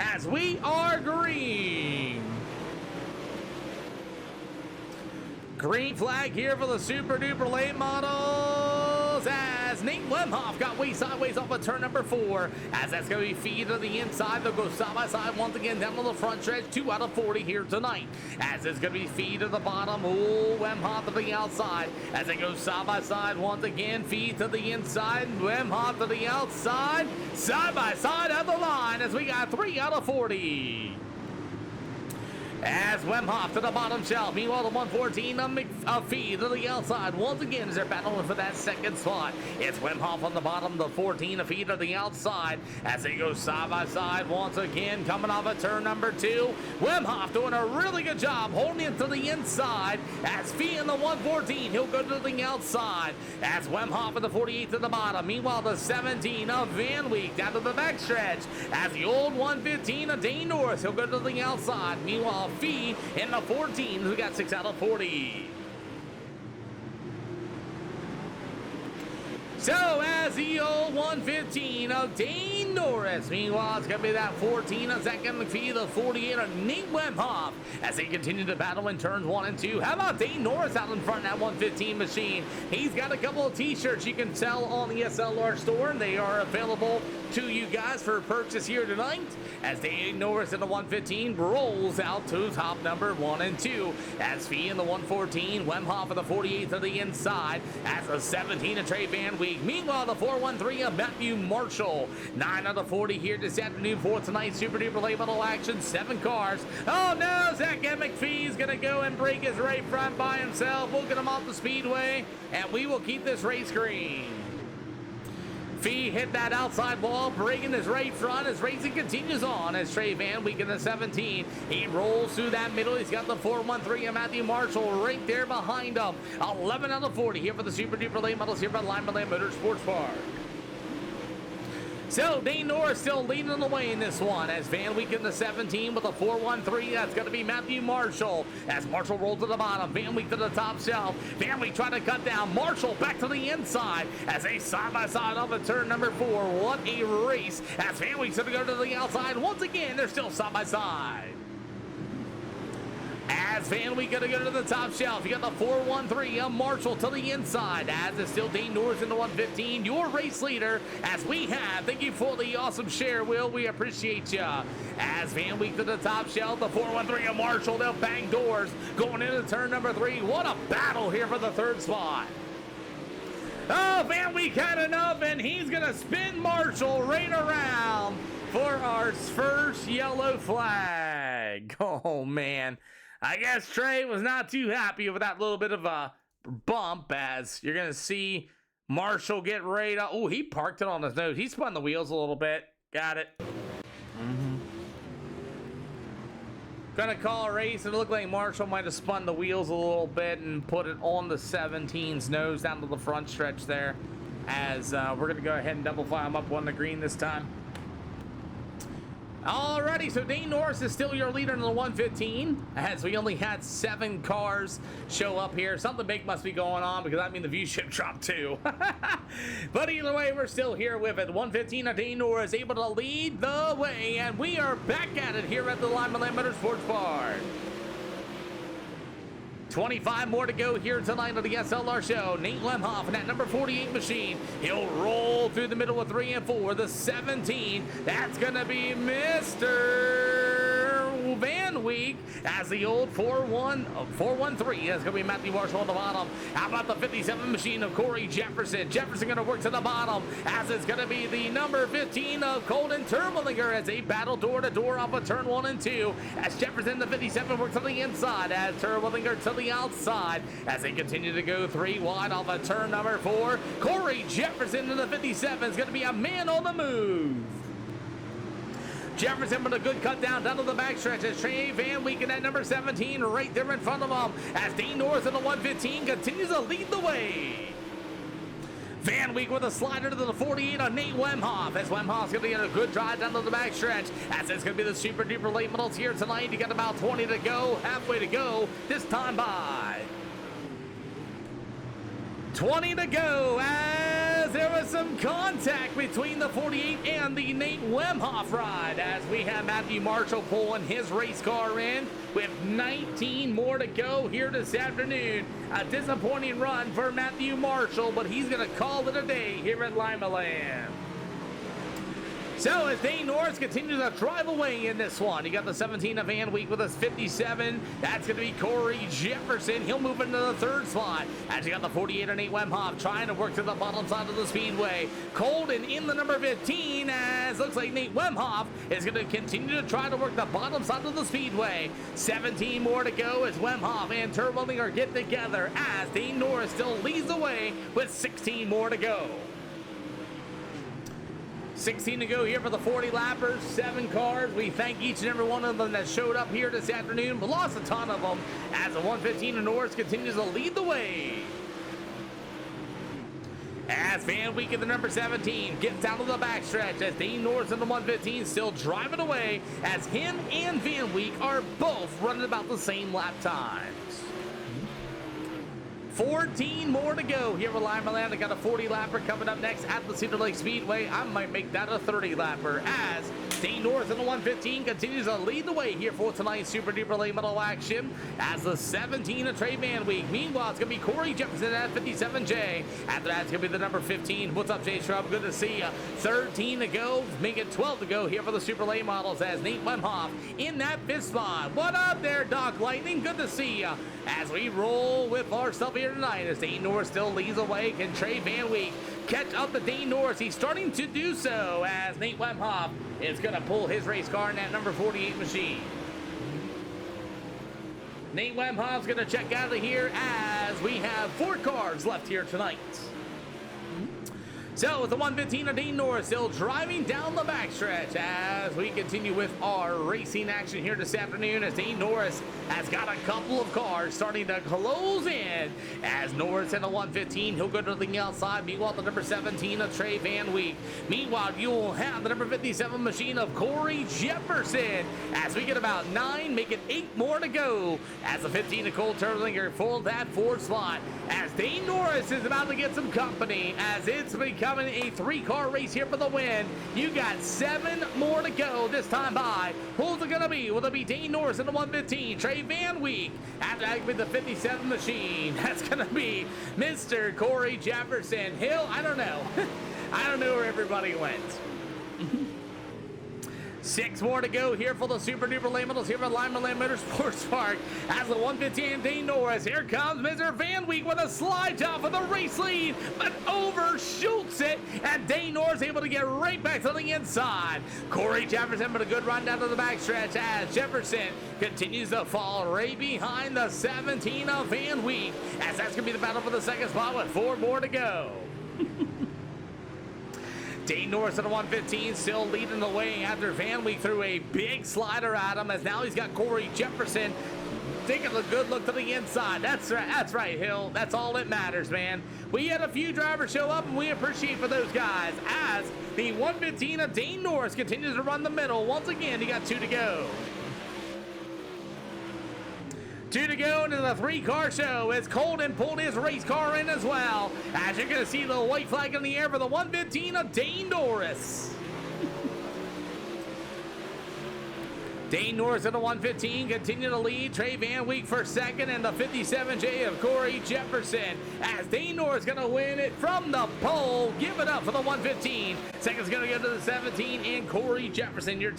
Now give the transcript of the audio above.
as we are green. Green flag here for the super duper late models as Nate Wemhoff got way sideways off of turn number 4 as that's going to be feed to the inside. They'll go side by side once again down to the front stretch. 2 out of 40 here tonight as it's going to be feed to the bottom. Oh, Wemhoff to the outside as they go side by side once again. Feed to the inside. Wemhoff to the outside. Side by side at the line as we got 3 out of 40. As Wemhoff to the bottom shelf. Meanwhile, the 114 a feed to the outside. Once again, as they're battling for that second spot. It's Wemhoff on the bottom, the 14 a feed to the outside. As they go side by side once again, coming off of turn number 2. Wemhoff doing a really good job holding it to the inside. As Fee in the 114, he'll go to the outside. As Wemhoff in the 48 to the bottom. Meanwhile, the 17 of Van Week down to the backstretch. As the old 115 of Dane Norris, he'll go to the outside. Meanwhile, Fee in the 14, who got 6 out of 40. So as the old 115 of Dane Norris, meanwhile it's going to be that 14 of Zach McPhee, the 48 of Nate Wemhoff as they continue to battle in turns 1 and 2. How about Dane Norris out in front of that 115 machine? He's got a couple of t-shirts you can sell on the SLR store, and they are available to you guys for purchase here tonight as Dane Norris in the 115 rolls out to top number 1 and 2 as Fee in the 114, Wemhoff in the 48 to the inside as the 17 of Trey Van Week. Meanwhile, the 413 of Matthew Marshall. 9 out of 40 here this afternoon for tonight's Super Duper Late Model action. 7 cars. Oh no, Zach McPhee's gonna go and break his right front by himself. We'll get him off the speedway and we will keep this race green. Fee hit that outside wall, breaking his right front as racing continues on as Trey Van Week in the 17. He rolls through that middle. He's got the 413 of Matthew Marshall right there behind him. 11 out of 40 here for the Super Duper Late Models here by Limaland Motorsports Park. So Dane Norris still leading the way in this one as Van Week in the 17 with a 413. That's going to be Matthew Marshall as Marshall rolls to the bottom. Van Week to the top shelf. Van Week trying to cut down. Marshall back to the inside as they side by side off of turn number 4. What a race as Van Week's going to go to the outside. Once again, they're still side by side. As Van Week gonna go to the top shelf. You got the 413 of Marshall to the inside. As it's still Dane Norris in the 115. Your race leader as we have. Thank you for the awesome share, Will. We appreciate ya. As Van Week to the top shelf. The 413 of Marshall. They'll bang doors. Going into turn number 3. What a battle here for the 3rd spot. Oh, Van Week had enough and he's gonna spin Marshall right around for our first yellow flag. Oh, man. I guess Trey was not too happy with that little bit of a bump as you're going to see Marshall get right up. Oh, he parked it on his nose. He spun the wheels a little bit. Got it. Gonna call a race. It looked like Marshall might have spun the wheels a little bit and put it on the 17's nose down to the front stretch there as we're going to go ahead and double file him up on the green this time. Alrighty, so Dane Norris is still your leader in the 115 as we only had 7 cars show up here. Something big must be going on because I mean the view should drop too. But either way, we're still here with it. 115 of Dane Norris able to lead the way and we are back at it here at the Limaland Motorsports Park. 25 more to go here tonight on the SLR show. Nate Wemhoff in that number 48 machine. He'll roll through the middle with 3 and 4. The 17, that's going to be Mr. Van Week as the old 413. That's going to be Matthew Marshall on the bottom. How about the 57 machine of Corey Jefferson? Jefferson going to work to the bottom as it's going to be the number 15 of Colton Terwilliger as they battle door to door off of turn 1 and 2. As Jefferson, the 57, works to the inside as Terwilliger to the outside as they continue to go 3 wide off of turn number 4. Corey Jefferson to the 57 is going to be a man on the move. Jefferson with a good cut down to the backstretch as Trey Van Week in that number 17 right there in front of him as Dane Norris in the 115 continues to lead the way. Van Week with a slider to the 48 on Nate Wemhoff as Wemhoff's going to get a good drive down to the backstretch as it's going to be the Super Duper Late Models here tonight. You got about 20 to go, halfway to go this time by. 20 to go as as there was some contact between the 48 and the Nate Wemhoff ride, as we have Matthew Marshall pulling his race car in with 19 more to go here this afternoon. A disappointing run for Matthew Marshall, but he's going to call it a day here at Limaland. So as Dane Norris continues to drive away in this one, you got the 17 of Van Week with us 57. That's going to be Corey Jefferson. He'll move into the third spot. As you got the 48 of Nate Wemhoff trying to work to the bottom side of the speedway. Colden in the number 15, as looks like Nate Wemhoff is going to continue to try to work the bottom side of the speedway. 17 more to go as Wemhoff and Turbolinger get together, as Dane Norris still leads the way with 16 more to go. 16 to go here for the 40 lappers, 7 cars. We thank each and every one of them that showed up here this afternoon, but lost a ton of them as the 115 of Norris continues to lead the way. As Van Week in the number 17 gets out of the backstretch, as Dane Norris in the 115 still driving away, as him and Van Week are both running about the same lap times. 14 more to go here with Limaland. I got a 40 lapper coming up next at the Cedar Lake Speedway. I might make that a 30 lapper, as Dane Norris in the 115 continues to lead the way here for tonight's Super Duper Late Model action, as the 17 of Trey Van Week. Meanwhile, it's going to be Corey Jefferson at 57J. After that, it's going to be the number 15. What's up, Jay Shrub? Good to see you. 13 to go, make it 12 to go here for the Super Late Models, as Nate Wemhoff in that fifth spot. What up there, Doc Lightning? Good to see you. As we roll with our stuff here tonight, as Dane Norris still leads away. Can Trey Van Week catch up to Dane Norris? He's starting to do so, as Nate Wemhoff is going to pull his race car in that number 48 machine. Nate Wemhoff's going to check out of here, as we have 4 cars left here tonight. So with the 115 of Dane Norris still driving down the backstretch, as we continue with our racing action here this afternoon, as Dane Norris has got a couple of cars starting to close in. As Norris in the 115, he'll go to the outside. Meanwhile, the number 17 of Trey Van Week. Meanwhile, you'll have the number 57 machine of Corey Jefferson, as we get about 9, making 8 more to go. As the 15 of Cole Turlinger full that 4th spot, as Dane Norris is about to get some company, as it's becoming a 3-car race here for the win. You got 7 more to go this time by. Who's it going to be? Will it be Dane Norris in the 115? Trey Van Week. After that, with the 57 machine, that's going to be Mr. Corey Jefferson. Hill, I don't know. I don't know where everybody went. 6 more to go here for the Super Duper Late Models here at Limaland Motorsports Park. As the 115 Dane Norris, here comes Mr. Van Week with a slide top for the race lead, but overshoots it, and Dane Norris able to get right back to the inside. Corey Jefferson with a good run down to the backstretch, as Jefferson continues to fall right behind the 17 of Van Week, as that's going to be the battle for the 2nd spot with 4 more to go. Dane Norris at the 115 still leading the way after Van Week threw a big slider at him, as now he's got Corey Jefferson taking a good look to the inside. That's right, Hill. That's all that matters, man. We had a few drivers show up, and we appreciate for those guys, as the 115 of Dane Norris continues to run the middle. Once again, he got 2 to go. 2 to go into the 3-car show, as Colden pulled his race car in as well, as you're going to see the white flag in the air for the 115 of Dane Norris. Dane Norris in the 115 continue to lead. Trey Van Week for 2nd, and the 57J of Corey Jefferson, as Dane Norris going to win it from the pole. Give it up for the 115. Second's going to go to the 17 and Corey Jefferson. Your top.